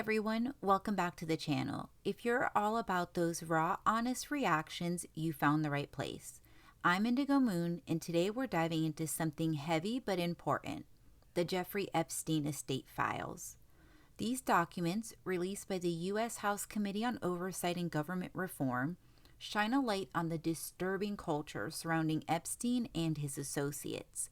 everyone, welcome back to the channel. If you're all about those raw, honest reactions, you found the right place. I'm Indigo Moon, and today we're diving into something heavy but important, the Jeffrey Epstein estate files. These documents, released by the U.S. House Committee on Oversight and Government Reform, shine a light on the disturbing culture surrounding Epstein and his associates.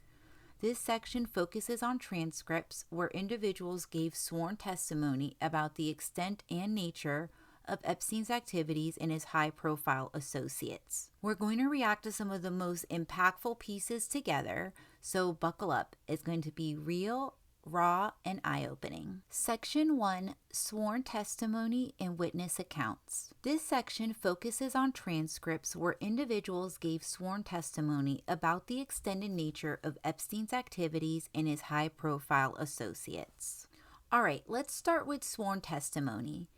This section focuses on transcripts where individuals gave sworn testimony about the extent and nature of Epstein's activities and his high-profile associates. We're going to react to some of the most impactful pieces together, so buckle up. It's going to be real, raw, and eye-opening. Section 1, Sworn Testimony and Witness Accounts. This section focuses on transcripts where individuals gave sworn testimony about the extended nature of Epstein's activities and his high-profile associates. All right, let's start with sworn testimony.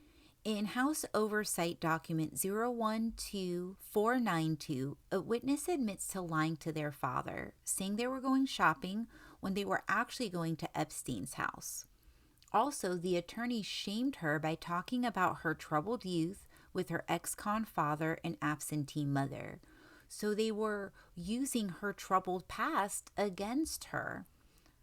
In House Oversight Document 012492, a witness admits to lying to their father, saying they were going shopping when they were actually going to Epstein's house. Also, the attorney shamed her by talking about her troubled youth with her ex-con father and absentee mother. So they were using her troubled past against her.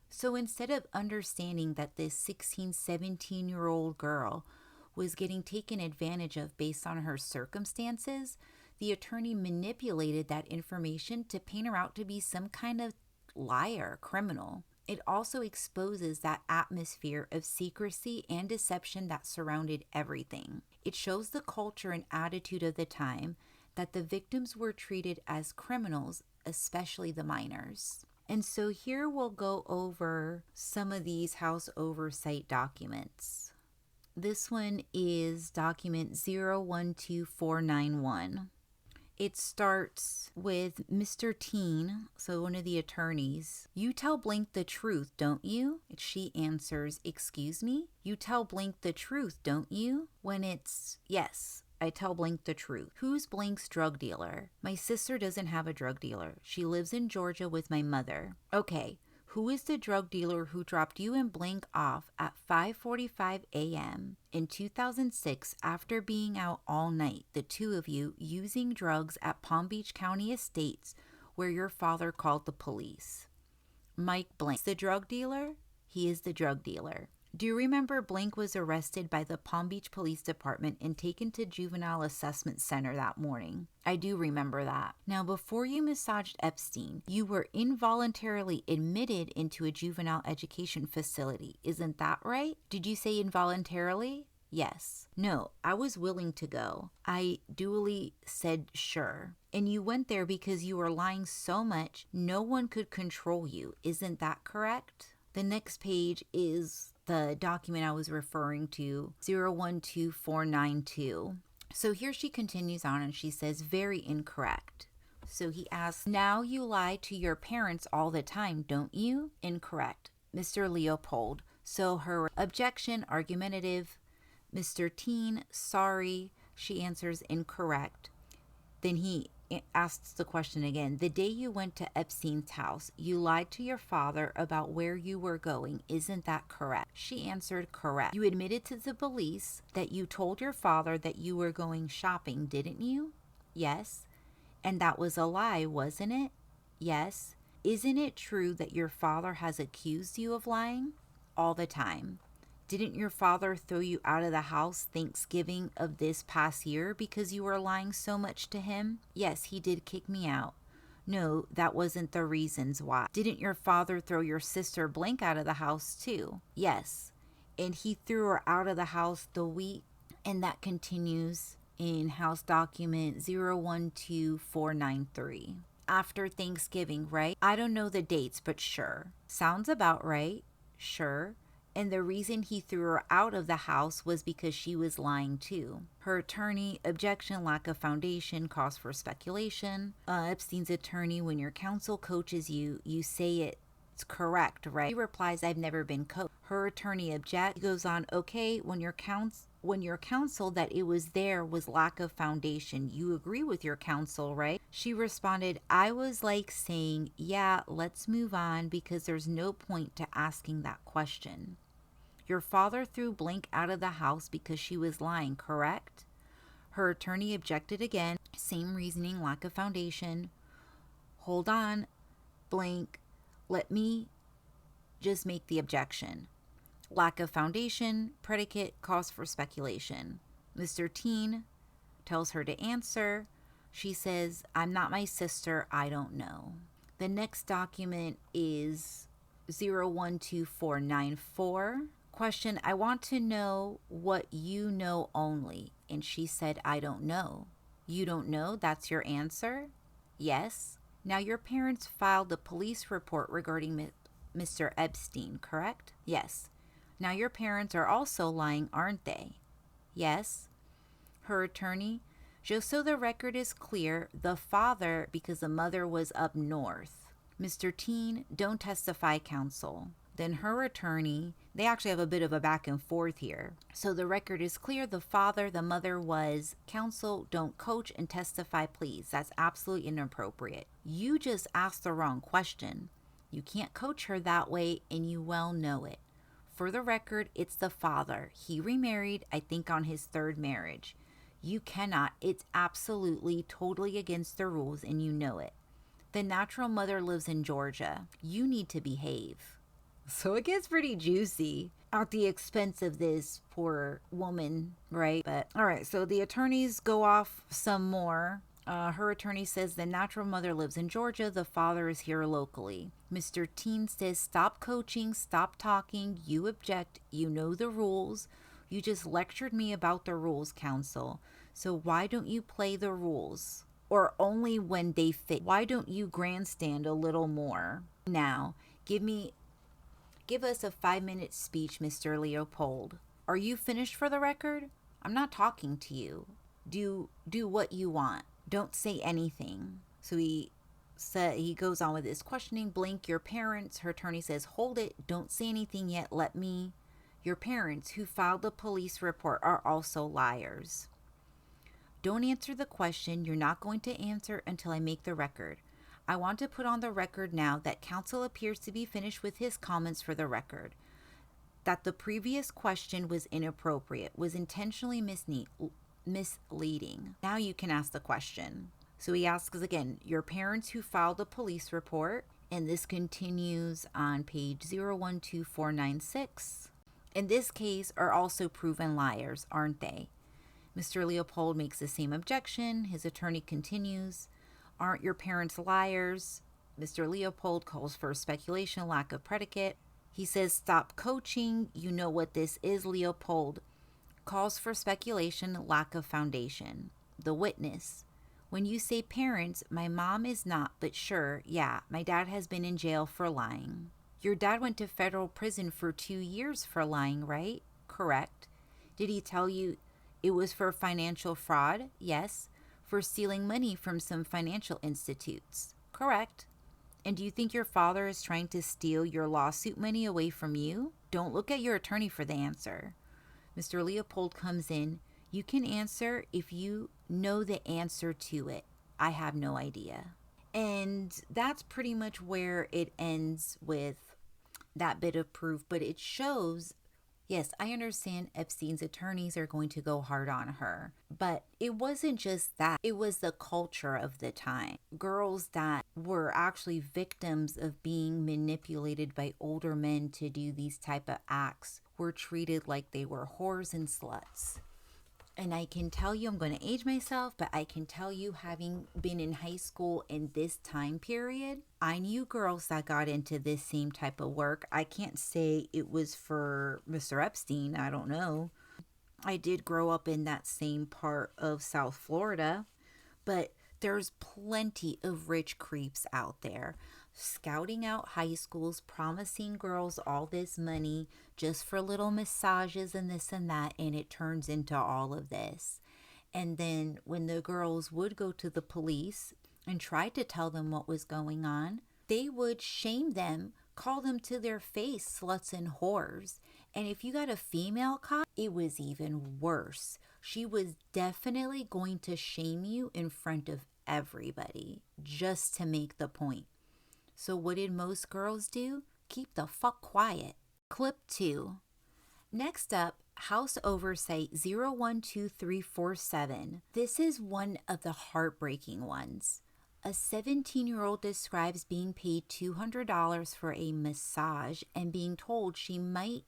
So instead of understanding that this 16, 17-year-old girl was getting taken advantage of based on her circumstances, the attorney manipulated that information to paint her out to be some kind of liar, criminal. It also exposes that atmosphere of secrecy and deception that surrounded everything. It shows the culture and attitude of the time that the victims were treated as criminals, especially the minors. And so here we'll go over some of these House Oversight documents. This one is document 012491. It starts with Mr. Teen, so one of the attorneys. You tell Blink the truth, don't you? She answers, excuse me? You tell Blink the truth, don't you? When it's, yes, I tell Blink the truth. Who's Blink's drug dealer? My sister doesn't have a drug dealer. She lives in Georgia with my mother. Okay. Who is the drug dealer who dropped you and Blink off at 5:45 a.m. in 2006 after being out all night, the two of you using drugs at Palm Beach County Estates where your father called the police? Mike Blink. The drug dealer? He is the drug dealer. Do you remember Blink was arrested by the Palm Beach Police Department and taken to Juvenile Assessment Center that morning? I do remember that. Now, before you massaged Epstein, you were involuntarily admitted into a juvenile education facility. Isn't that right? Did you say involuntarily? Yes. No, I was willing to go. I duly said sure. And you went there because you were lying so much, no one could control you. Isn't that correct? The next page is the document I was referring to, 012492. So here she continues on and she says, very incorrect. So he asks, now you lie to your parents all the time, don't you? Incorrect. Mr. Leopold. So her objection, argumentative. Mr. Teen, sorry. She answers incorrect. Then he asks the question again. The day you went to Epstein's house, you lied to your father about where you were going. Isn't that correct? She answered correct. You admitted to the police that you told your father that you were going shopping, didn't you? Yes. And that was a lie, wasn't it? Yes. Isn't it true that your father has accused you of lying? All the time. Didn't your father throw you out of the house Thanksgiving of this past year because you were lying so much to him? Yes, he did kick me out. No, that wasn't the reasons why. Didn't your father throw your sister Blink out of the house too? Yes. And he threw her out of the house the week, and that continues in House Document 012493. After Thanksgiving, right? I don't know the dates, but sure. Sounds about right. Sure. And the reason he threw her out of the house was because she was lying too. Her attorney, objection, lack of foundation, cause for speculation. Epstein's attorney, when your counsel coaches you, you say it's correct, right? He replies, I've never been coached. Her attorney objects. He goes on, okay, when your counsel that it was there was lack of foundation. You agree with your counsel, right? She responded, I was like saying, yeah, let's move on because there's no point to asking that question. Your father threw Blank out of the house because she was lying, correct? Her attorney objected again. Same reasoning, lack of foundation. Hold on, Blank. Let me just make the objection. Lack of foundation, predicate, cause for speculation. Mr. Teen tells her to answer. She says, I'm not my sister, I don't know. The next document is 012494. Question, I want to know what you know only. And she said, I don't know. You don't know? That's your answer? Yes. Now your parents filed a police report regarding Mr. Epstein, correct? Yes. Now your parents are also lying, aren't they? Yes. Her attorney, just so the record is clear, the father, because the mother was up north. Mr. Teen, don't testify, counsel. Then her attorney, they actually have a bit of a back and forth here. So the record is clear, the father, the mother was, counsel, don't coach and testify, please. That's absolutely inappropriate. You just asked the wrong question. You can't coach her that way, and you well know it. For the record, it's the father. He remarried, I think, on his third marriage. You cannot. It's absolutely, totally against the rules, and you know it. The natural mother lives in Georgia. You need to behave. So it gets pretty juicy at the expense of this poor woman, right? But all right, so the attorneys go off some more. Her attorney says the natural mother lives in Georgia. The father is here locally. Mr. Teen says, stop coaching, stop talking. You object. You know the rules. You just lectured me about the rules, counsel. So why don't you play the rules? Or only when they fit. Why don't you grandstand a little more? Now, give us a 5-minute speech, Mr. Leopold. Are you finished for the record? I'm not talking to you. Do what you want. Don't say anything. So he goes on with his questioning. Blink, your parents. Her attorney says, hold it. Don't say anything yet. Your parents who filed the police report are also liars. Don't answer the question. You're not going to answer until I make the record. I want to put on the record now that counsel appears to be finished with his comments for the record. That the previous question was inappropriate, was intentionally misleading. Now you can ask the question. So he asks again, your parents who filed a police report, and this continues on page 012496. In this case, are also proven liars, aren't they? Mr. Leopold makes the same objection. His attorney continues, aren't your parents liars? Mr. Leopold calls for speculation, lack of predicate. He says, stop coaching. You know what this is, Leopold. Calls for speculation, lack of foundation. The witness, when you say parents, my mom is not, but sure, yeah, my dad has been in jail for lying. Your dad went to federal prison for 2 years for lying, right? Correct. Did he tell you it was for financial fraud? Yes. For stealing money from some financial institutes? Correct. And do you think your father is trying to steal your lawsuit money away from you? Don't look at your attorney for the answer. Mr. Leopold comes in. You can answer if you know the answer to it. I have no idea. And that's pretty much where it ends with that bit of proof. But it shows, yes, I understand Epstein's attorneys are going to go hard on her. But it wasn't just that. It was the culture of the time. Girls that were actually victims of being manipulated by older men to do these type of acts were treated like they were whores and sluts. And I can tell you, I'm going to age myself, but I can tell you, having been in high school in this time period, I knew girls that got into this same type of work. I can't say it was for Mr. Epstein. I don't know. I did grow up in that same part of South Florida, but there's plenty of rich creeps out there scouting out high schools, promising girls all this money just for little massages and this and that, and it turns into all of this. And then when the girls would go to the police and try to tell them what was going on, they would shame them, call them to their face sluts and whores. And if you got a female cop, it was even worse. She was definitely going to shame you in front of everybody just to make the point. So what did most girls do? Keep the fuck quiet. Clip 2. Next up, House Oversight 012347. This is one of the heartbreaking ones. A 17-year-old describes being paid $200 for a massage and being told she might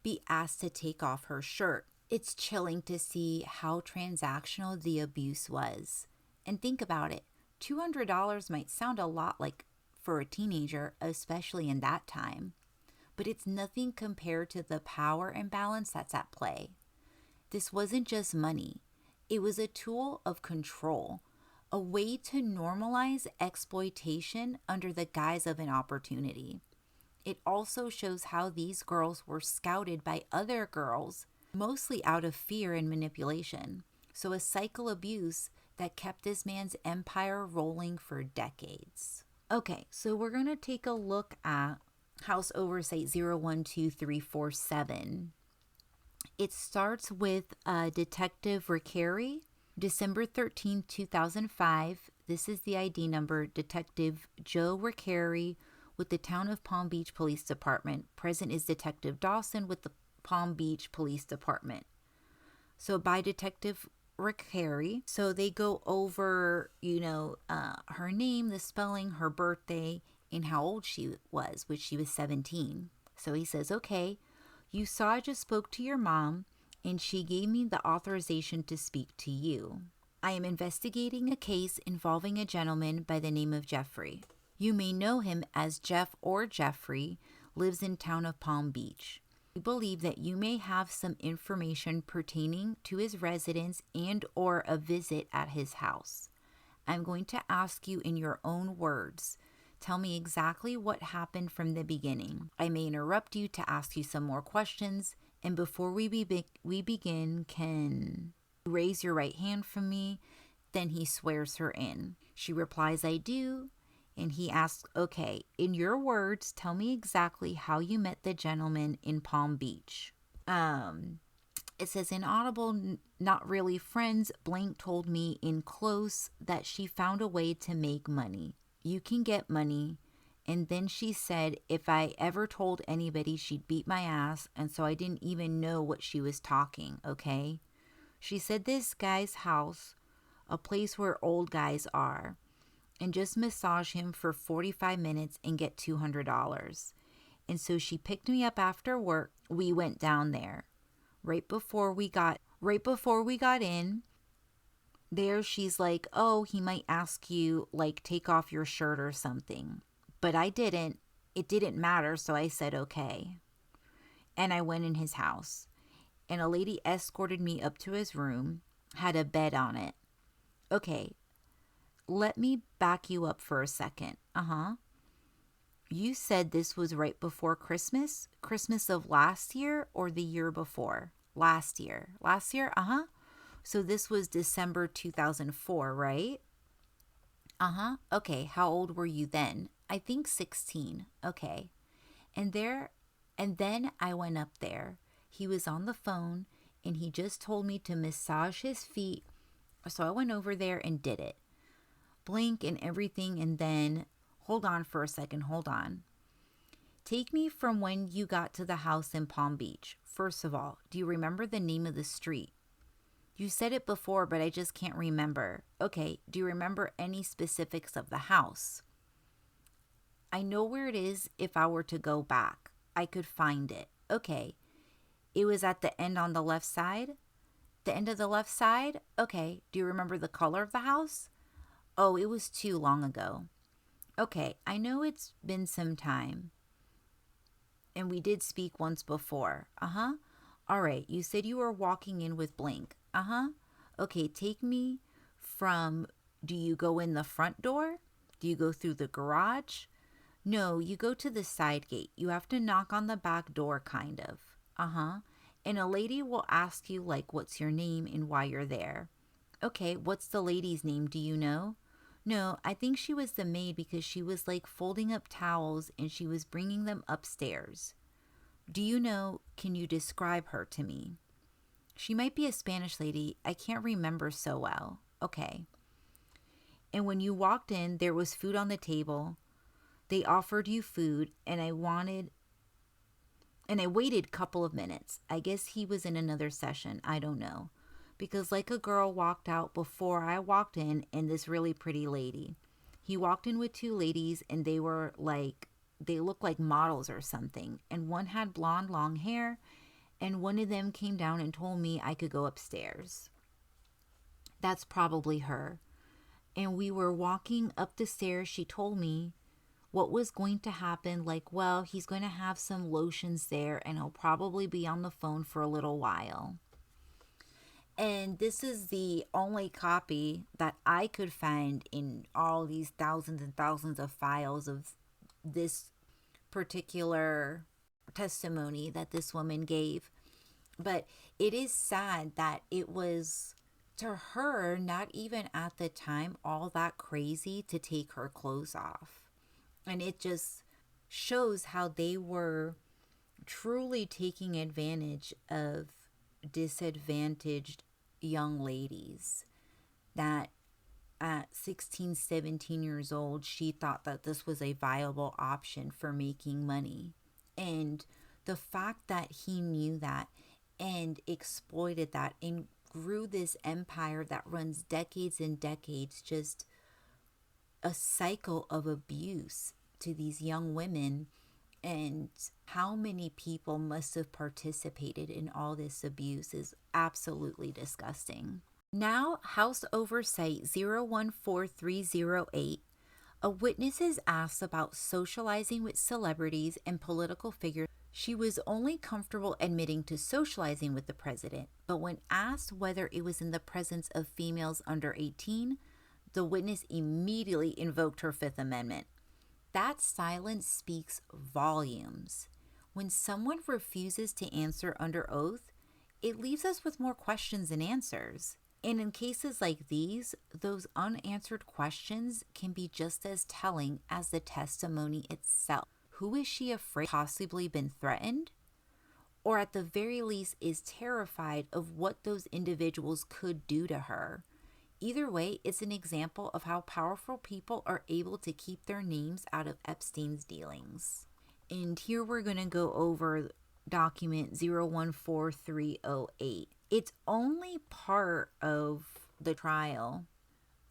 be asked to take off her shirt. It's chilling to see how transactional the abuse was. And think about it, $200 might sound a lot like for a teenager, especially in that time, but it's nothing compared to the power imbalance that's at play. This wasn't just money. It was a tool of control, a way to normalize exploitation under the guise of an opportunity. It also shows how these girls were scouted by other girls, mostly out of fear and manipulation. So a cycle abuse that kept this man's empire rolling for decades. Okay, so we're going to take a look at House Oversight 012347. It starts with Detective Rickeri, December 13, 2005. This is the ID number, Detective Joe Rickeri with the Town of Palm Beach Police Department. Present is Detective Dawson with the Palm Beach Police Department. So by Detective Rickeri, so they go over, her name, the spelling, her birthday, and how old she was, which she was 17. So he says, okay, you saw I just spoke to your mom, and she gave me the authorization to speak to you. I am investigating a case involving a gentleman by the name of Jeffrey. You may know him as Jeff or Jeffrey, lives in Town of Palm Beach. We believe that you may have some information pertaining to his residence and or a visit at his house. I'm going to ask you in your own words. Tell me exactly what happened from the beginning. I may interrupt you to ask you some more questions. And before we begin, can you raise your right hand from me? Then he swears her in. She replies, I do. And he asks, okay, in your words, tell me exactly how you met the gentleman in Palm Beach. It says, in audible, not really friends, blank told me in close that she found a way to make money. You can get money. And then she said if I ever told anybody, she'd beat my ass. And so I didn't even know what she was talking, okay? She said this guy's house, a place where old guys are, and just massage him for 45 minutes and get $200. And so she picked me up after work. We went down there. Right before we got in, there she's like, oh, he might ask you, like, take off your shirt or something. But I didn't. It didn't matter, so I said okay. And I went in his house. And a lady escorted me up to his room, had a bed on it. Okay. Let me back you up for a second. You said this was right before Christmas? Christmas of last year or the year before? Last year. Last year? So this was December 2004, right? Okay. How old were you then? I think 16. Okay. And then I went up there. He was on the phone and he just told me to massage his feet. So I went over there and did it. Blink and everything, and then hold on for a second. Hold on. Take me from when you got to the house in Palm Beach. First of all, do you remember the name of the street? You said it before, but I just can't remember. Okay, do you remember any specifics of the house? I know where it is. If I were to go back, I could find it. Okay, it was at the end on the left side? The end of the left side? Okay, do you remember the color of the house? Oh, it was too long ago. Okay, I know it's been some time. And we did speak once before. All right, you said you were walking in with Blink. Okay, take me from, do you go in the front door? Do you go through the garage? No, you go to the side gate. You have to knock on the back door, kind of. And a lady will ask you, like, what's your name and why you're there. Okay, what's the lady's name? Do you know? No, I think she was the maid because she was like folding up towels and she was bringing them upstairs. Do you know, can you describe her to me? She might be a Spanish lady. I can't remember so well. Okay. And when you walked in, there was food on the table. They offered you food and And I waited a couple of minutes. I guess he was in another session. I don't know. Because like a girl walked out before I walked in, and this really pretty lady. He walked in with two ladies, and they were like, they looked like models or something. And one had blonde long hair, and one of them came down and told me I could go upstairs. That's probably her. And we were walking up the stairs. She told me what was going to happen. Like, well, he's going to have some lotions there, and he'll probably be on the phone for a little while. And this is the only copy that I could find in all these thousands and thousands of files of this particular testimony that this woman gave. But it is sad that it was, to her, not even at the time all that crazy to take her clothes off. And it just shows how they were truly taking advantage of disadvantaged young ladies, that at 16, 17 years old, she thought that this was a viable option for making money. And the fact that he knew that and exploited that and grew this empire that runs decades and decades, just a cycle of abuse to these young women. And how many people must have participated in all this abuse is absolutely disgusting. Now, House Oversight 014308, a witness is asked about socializing with celebrities and political figures. She was only comfortable admitting to socializing with the president, but when asked whether it was in the presence of females under 18, the witness immediately invoked her Fifth Amendment. That silence speaks volumes. When someone refuses to answer under oath, it leaves us with more questions than answers. And in cases like these, those unanswered questions can be just as telling as the testimony itself. Who is she afraid of? Possibly been threatened? Or at the very least is terrified of what those individuals could do to her? Either way, it's an example of how powerful people are able to keep their names out of Epstein's dealings. And here we're going to go over document 014308. It's only part of the trial.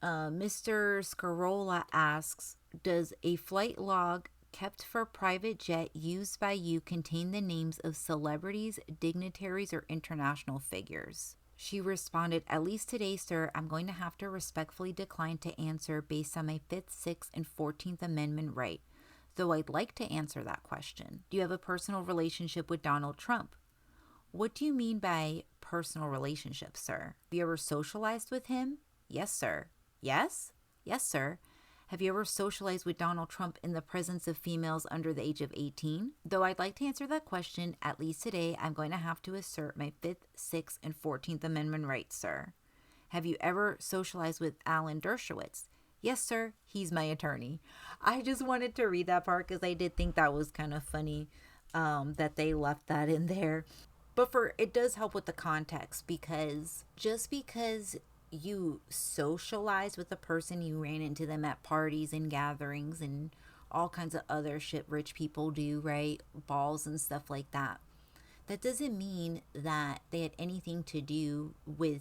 Mr. Scarola asks, does a flight log kept for private jet used by you contain the names of celebrities, dignitaries, or international figures? She responded, at least today, sir, I'm going to have to respectfully decline to answer based on my 5th, 6th, and 14th Amendment right, though I'd like to answer that question. Do you have a personal relationship with Donald Trump? What do you mean by personal relationship, sir? Have you ever socialized with him? Yes, sir. Yes? Yes, sir. Have you ever socialized with Donald Trump in the presence of females under the age of 18? Though I'd like to answer that question, at least today, I'm going to have to assert my 5th, 6th, and 14th Amendment rights, sir. Have you ever socialized with Alan Dershowitz? Yes, sir. He's my attorney. I just wanted to read that part because I did think that was kind of funny that they left that in there. But it does help with the context, because just because you socialize with a person, you ran into them at parties and gatherings and all kinds of other shit rich people do, right? Balls and stuff like that. That doesn't mean that they had anything to do with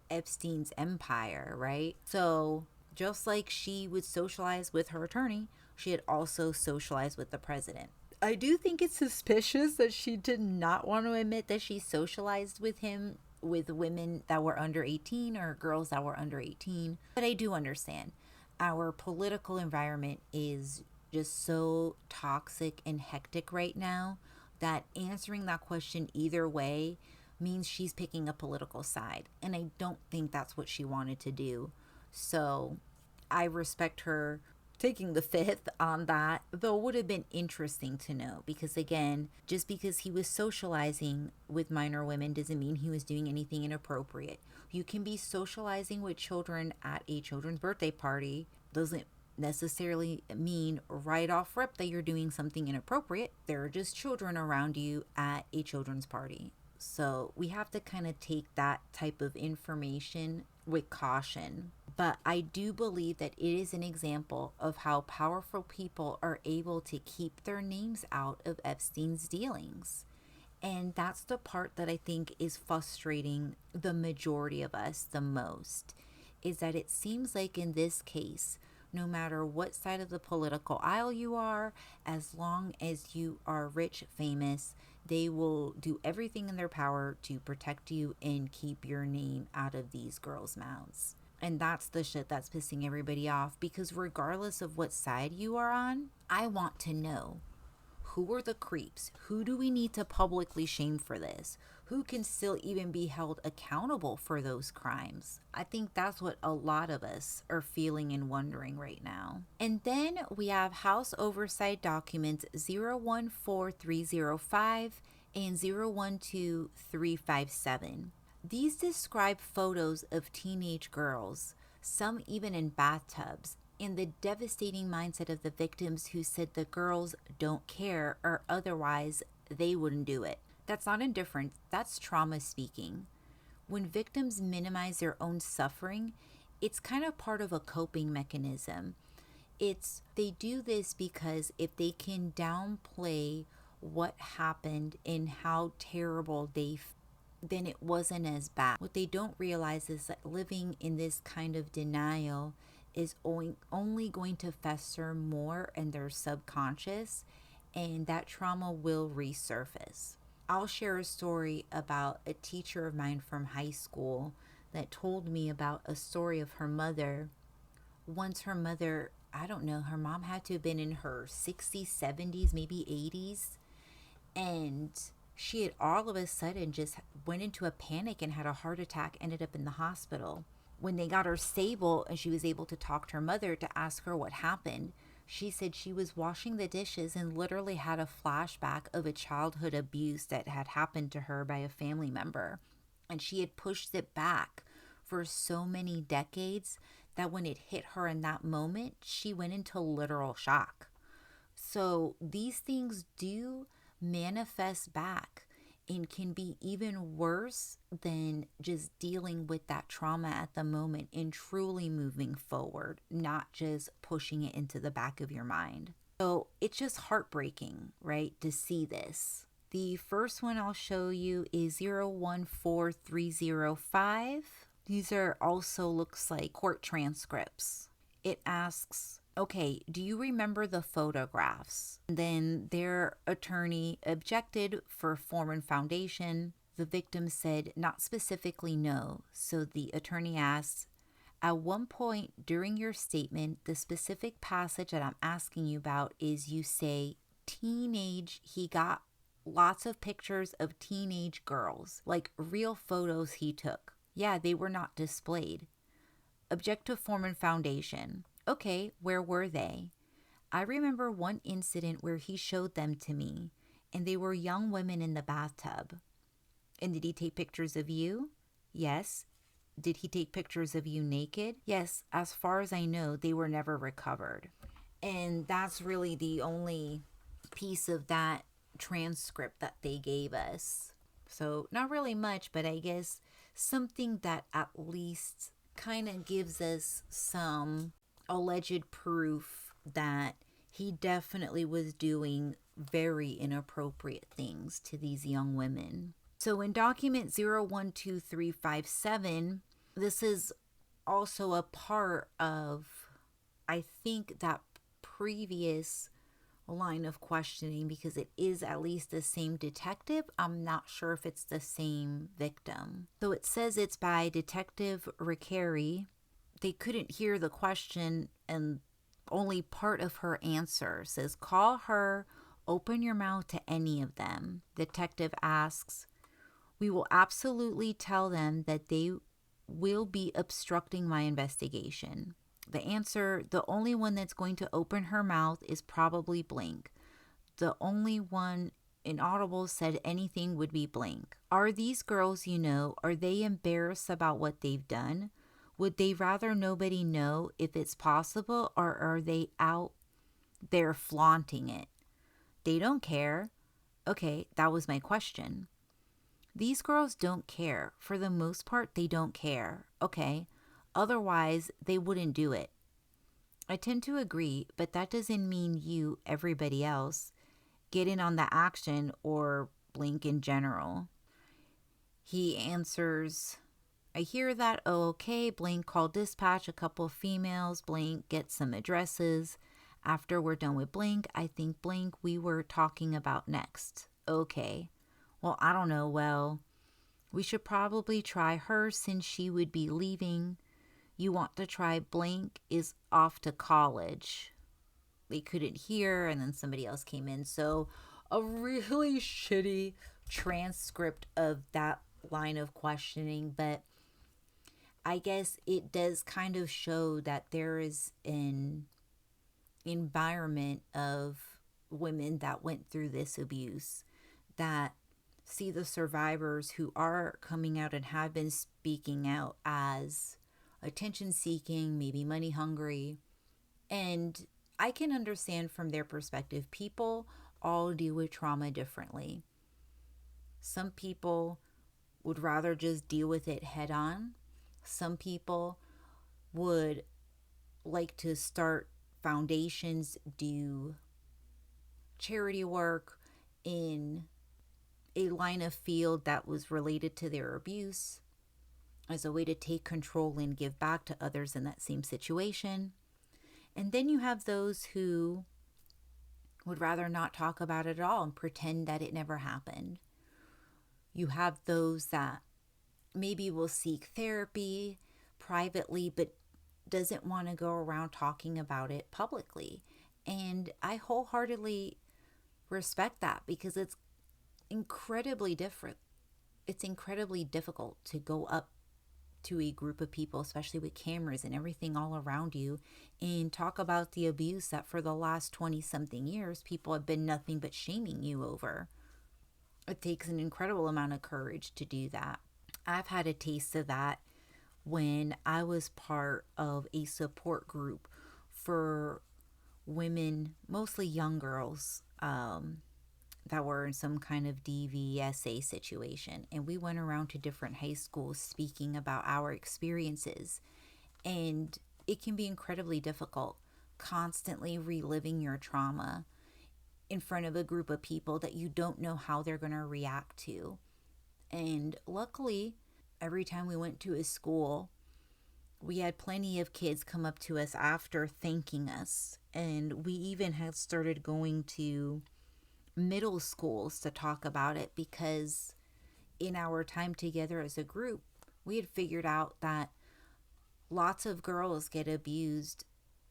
Epstein's empire, right? So just like she would socialize with her attorney, she had also socialized with the president. I do think it's suspicious that she did not want to admit that she socialized with him with women that were under 18 or girls that were under 18. But I do understand our political environment is just so toxic and hectic right now that answering that question either way means she's picking a political side. And I don't think that's what she wanted to do. So I respect her taking the 5th on that, though it would have been interesting to know, because again, just because he was socializing with minor women doesn't mean he was doing anything inappropriate. You can be socializing with children at a children's birthday party, doesn't necessarily mean right off rip that you're doing something inappropriate. There are just children around you at a children's party. So we have to kind of take that type of information with caution. But I do believe that it is an example of how powerful people are able to keep their names out of Epstein's dealings. And that's the part that I think is frustrating the majority of us the most, is that it seems like in this case, no matter what side of the political aisle you are, as long as you are rich, famous, they will do everything in their power to protect you and keep your name out of these girls' mouths. And that's the shit that's pissing everybody off, because regardless of what side you are on, I want to know, who are the creeps? Who do we need to publicly shame for this? Who can still even be held accountable for those crimes? I think that's what a lot of us are feeling and wondering right now. And then we have House Oversight Documents 014305 and 012357. These describe photos of teenage girls, some even in bathtubs, and the devastating mindset of the victims who said the girls don't care or otherwise they wouldn't do it. That's not indifference, that's trauma speaking. When victims minimize their own suffering, it's kind of part of a coping mechanism. They do this because if they can downplay what happened and how terrible then it wasn't as bad. What they don't realize is that living in this kind of denial is only going to fester more in their subconscious, and that trauma will resurface. I'll share a story about a teacher of mine from high school that told me about a story of her mother. Once her mother, I don't know, her mom had to have been in her 60s, 70s, maybe 80s, and she had all of a sudden just went into a panic and had a heart attack, ended up in the hospital. When they got her stable and she was able to talk to her mother to ask her what happened, she said she was washing the dishes and literally had a flashback of a childhood abuse that had happened to her by a family member. And she had pushed it back for so many decades that when it hit her in that moment, she went into literal shock. So these things do manifest back and can be even worse than just dealing with that trauma at the moment and truly moving forward, not just pushing it into the back of your mind. So it's just heartbreaking, right, to see this. The first one I'll show you is 014305. These are also looks like court transcripts. It asks, okay, do you remember the photographs? Then their attorney objected for form and foundation. The victim said not specifically no. So the attorney asked, at one point during your statement, the specific passage that I'm asking you about is you say teenage, he got lots of pictures of teenage girls, like real photos he took. Yeah, they were not displayed. Object to form and foundation. Okay, where were they? I remember one incident where he showed them to me, and they were young women in the bathtub. And did he take pictures of you? Yes. Did he take pictures of you naked? Yes, as far as I know, they were never recovered. And that's really the only piece of that transcript that they gave us. So not really much, but I guess something that at least kind of gives us some alleged proof that he definitely was doing very inappropriate things to these young women. So in document 012357, this is also a part of, I think, that previous line of questioning, because it is at least the same detective. I'm not sure if it's the same victim. So it says it's by Detective Ricari. They couldn't hear the question, and only part of her answer says, call her, open your mouth to any of them. Detective asks, we will absolutely tell them that they will be obstructing my investigation. The answer, the only one that's going to open her mouth is probably blank. The only one inaudible said anything would be blank. Are these girls, are they embarrassed about what they've done? Would they rather nobody know if it's possible, or are they out there flaunting it? They don't care. Okay, that was my question. These girls don't care. For the most part, they don't care. Okay, Otherwise, they wouldn't do it. I tend to agree, but that doesn't mean you, everybody else, get in on the action or blink in general. He answers, I hear that. Oh, okay. Blink called dispatch, a couple of females. Blink get some addresses. After we're done with Blink, I think Blink we were talking about next. Okay. Well, I don't know. Well, we should probably try her since she would be leaving. You want to try Blink is off to college. They couldn't hear, and then somebody else came in. So a really shitty transcript of that line of questioning, but I guess it does kind of show that there is an environment of women that went through this abuse that see the survivors who are coming out and have been speaking out as attention seeking, maybe money hungry. And I can understand from their perspective, people all deal with trauma differently. Some people would rather just deal with it head on. Some people would like to start foundations, do charity work in a line of field that was related to their abuse as a way to take control and give back to others in that same situation. And then you have those who would rather not talk about it at all and pretend that it never happened. You have those that maybe will seek therapy privately, but doesn't want to go around talking about it publicly. And I wholeheartedly respect that because it's incredibly different. It's incredibly difficult to go up to a group of people, especially with cameras and everything all around you, and talk about the abuse that for the last 20 something years people have been nothing but shaming you over. It takes an incredible amount of courage to do that. I've had a taste of that when I was part of a support group for women, mostly young girls, that were in some kind of DVSA situation. And we went around to different high schools speaking about our experiences. And it can be incredibly difficult, constantly reliving your trauma in front of a group of people that you don't know how they're going to react to. And luckily, every time we went to a school, we had plenty of kids come up to us after thanking us. And we even had started going to middle schools to talk about it because in our time together as a group, we had figured out that lots of girls get abused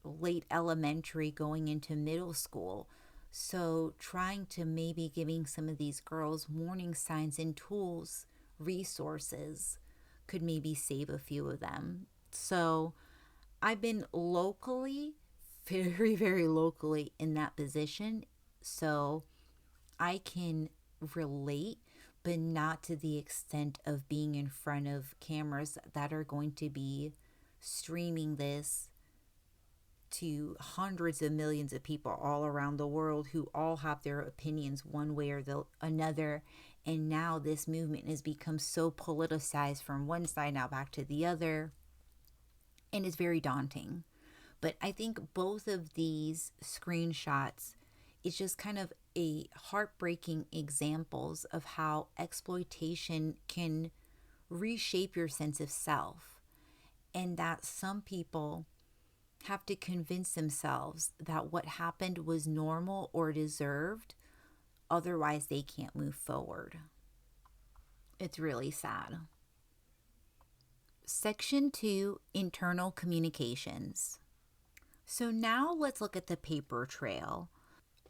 late elementary going into middle school. So trying to maybe giving some of these girls warning signs and tools, resources, could maybe save a few of them. So I've been locally, very, very locally in that position. So I can relate, but not to the extent of being in front of cameras that are going to be streaming this to hundreds of millions of people all around the world who all have their opinions one way or another. And now this movement has become so politicized from one side now back to the other. And it's very daunting. But I think both of these screenshots is just kind of a heartbreaking examples of how exploitation can reshape your sense of self, and that some people have to convince themselves that what happened was normal or deserved, otherwise they can't move forward. It's really sad. Section 2, internal communications. So now let's look at the paper trail.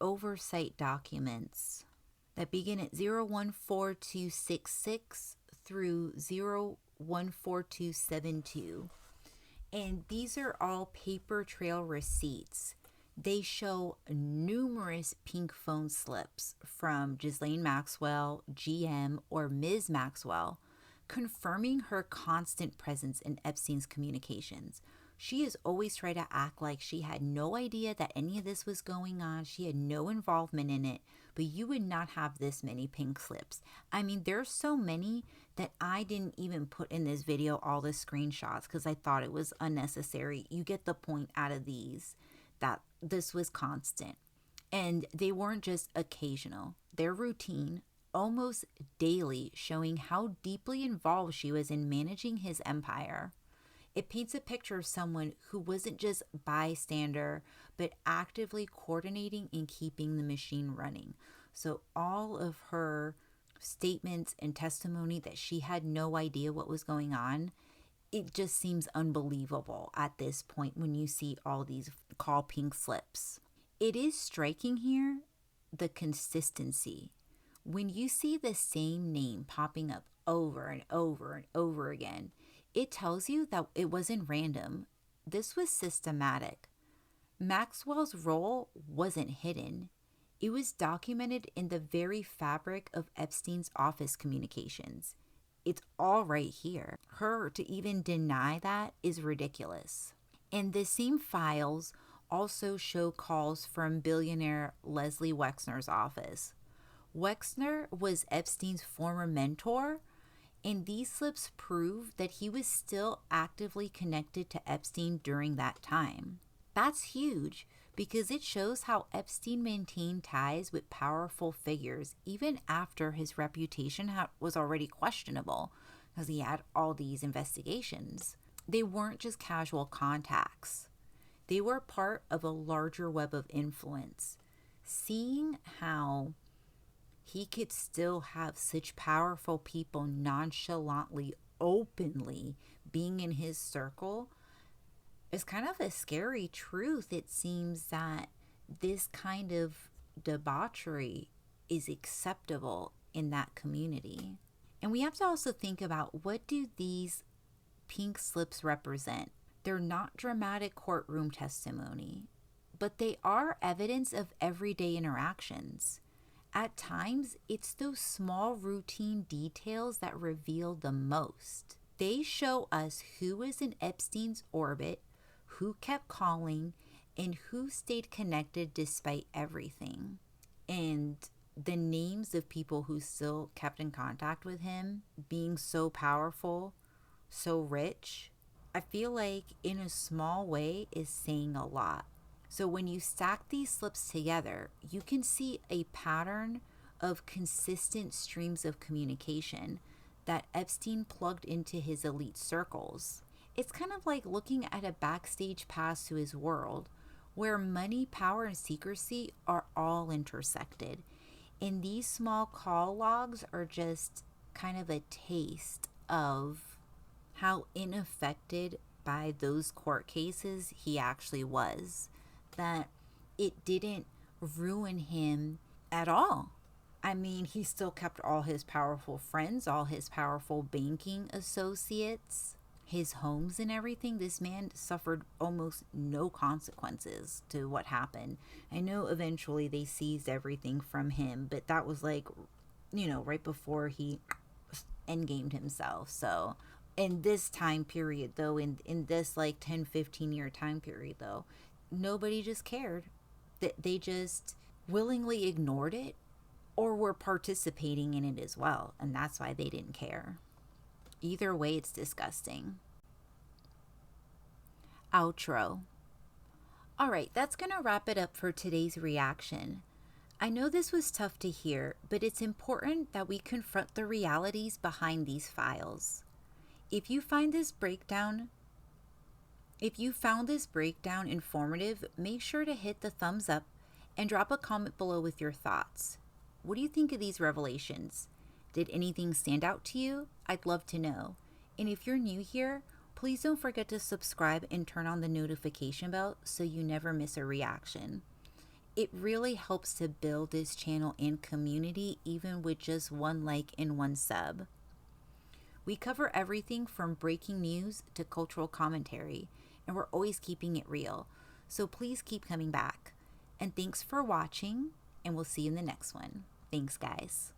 Oversight documents that begin at 014266 through 014272. And these are all paper trail receipts. They show numerous pink phone slips from Ghislaine Maxwell, GM, or Ms. Maxwell, confirming her constant presence in Epstein's communications. She has always tried to act like she had no idea that any of this was going on. She had no involvement in it, but you would not have this many pink slips. I mean, there's so many that I didn't even put in this video all the screenshots because I thought it was unnecessary. You get the point out of these, that this was constant. And they weren't just occasional. They're routine, almost daily, showing how deeply involved she was in managing his empire. It paints a picture of someone who wasn't just bystander, but actively coordinating and keeping the machine running. So all of her statements and testimony that she had no idea what was going on, it just seems unbelievable at this point when you see all these call pink slips. It is striking here, the consistency. When you see the same name popping up over and over and over again, it tells you that it wasn't random. This was systematic. Maxwell's role wasn't hidden. It was documented in the very fabric of Epstein's office communications. It's all right here. Her to even deny that is ridiculous. And the same files also show calls from billionaire Leslie Wexner's office. Wexner was Epstein's former mentor, and these slips prove that he was still actively connected to Epstein during that time. That's huge because it shows how Epstein maintained ties with powerful figures even after his reputation was already questionable because he had all these investigations. They weren't just casual contacts. They were part of a larger web of influence. Seeing how he could still have such powerful people nonchalantly, openly being in his circle is kind of a scary truth. It seems that this kind of debauchery is acceptable in that community. And we have to also think about, what do these pink slips represent? They're not dramatic courtroom testimony, but they are evidence of everyday interactions. At times, it's those small routine details that reveal the most. They show us who was in Epstein's orbit, who kept calling, and who stayed connected despite everything. And the names of people who still kept in contact with him, being so powerful, so rich, I feel like in a small way is saying a lot. So when you stack these slips together, you can see a pattern of consistent streams of communication that Epstein plugged into his elite circles. It's kind of like looking at a backstage pass to his world, where money, power, and secrecy are all intersected. And these small call logs are just kind of a taste of how unaffected by those court cases he actually was. That it didn't ruin him at all. I mean, he still kept all his powerful friends, all his powerful banking associates, his homes and everything. This man suffered almost no consequences to what happened. I know eventually they seized everything from him, but that was like, right before he endgamed himself. So in this time period though, in this like 10-15 year time period though, nobody just cared. They just willingly ignored it or were participating in it as well, and that's why they didn't care. Either way, it's disgusting. Outro. All right, that's gonna wrap it up for today's reaction. I know this was tough to hear, but it's important that we confront the realities behind these files. If you found this breakdown informative, make sure to hit the thumbs up and drop a comment below with your thoughts. What do you think of these revelations? Did anything stand out to you? I'd love to know. And if you're new here, please don't forget to subscribe and turn on the notification bell so you never miss a reaction. It really helps to build this channel and community, even with just one like and one sub. We cover everything from breaking news to cultural commentary, and we're always keeping it real. So please keep coming back. And thanks for watching, and we'll see you in the next one. Thanks, guys.